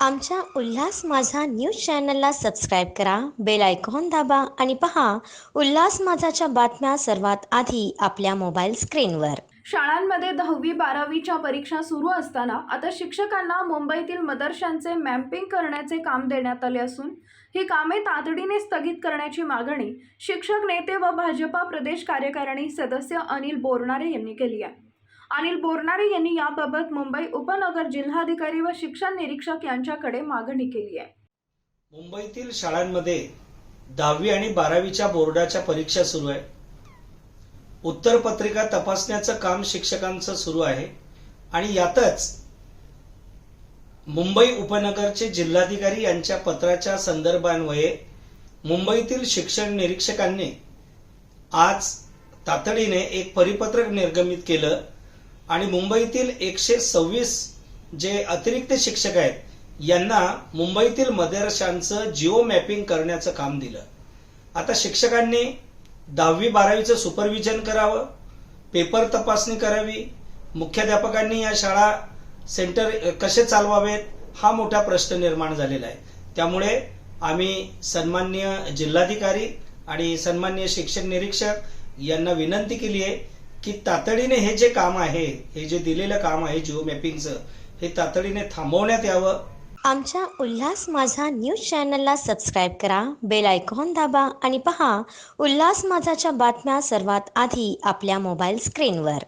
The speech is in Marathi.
आमच्या उल्हास माझा न्यूज चॅनलला सबस्क्राईब करा, बेल आयकॉन दाबा आणि पहा उल्हास माझाच्या बातम्या सर्वात आधी आपल्या मोबाईल स्क्रीनवर. शाळांमध्ये 10वी-12वीच्या परीक्षा सुरू असताना आता शिक्षकांना मुंबईतील मदरशांचे मॅपिंग करण्याचे काम देण्यात आले असून ही कामे तातडीने स्थगित करण्याची मागणी शिक्षक नेते व भाजपा प्रदेश कार्यकारिणी सदस्य अनिल बोरनारे यांनी केली आहे. अनिल बोरनारे यांनी याबाबत मुंबई उपनगर जिल्हाधिकारी व शिक्षण निरीक्षक यांच्याकडे मागणी केली आहे. मुंबईतील शाळांमध्ये 10वी आणि 12वीच्या बोर्डाच्या परीक्षा सुरू आहे. उत्तरपत्रिका तपासण्याचं काम शिक्षकांचं सुरू आहे आणि यातच मुंबई उपनगरचे जिल्हाधिकारी यांच्या पत्राच्या संदर्भान्वये मुंबईतील शिक्षण निरीक्षकांनी आज तातडीने एक परिपत्रक निर्गमित केलं आणि मुंबईतील 126 जे अतिरिक्त शिक्षक आहेत यांना मुंबईतील मदरशांचं जिओ मॅपिंग करण्याचं काम दिलं. आता शिक्षकांनी 10वी-12वीचं सुपरविजन करावं, पेपर तपासणी करावी, मुख्याध्यापकांनी या शाळा सेंटर कसे चालवावेत हा मोठा प्रश्न निर्माण झालेला आहे. त्यामुळे आम्ही सन्माननीय जिल्हाधिकारी आणि सन्माननीय शिक्षण निरीक्षक यांना विनंती केली आहे की तातडीने हे जे काम आहे, हे जे दिलेलं काम आहे जिओ मॅपिंगचं, हे तातडीने थांबवण्यात यावं. आमच्या उल्हास माझा न्यूज चॅनलला सबस्क्राईब करा, बेल आयकॉन दाबा आणि पहा उल्हास माझाच्या बातम्या सर्वात आधी आपल्या मोबाईल स्क्रीनवर.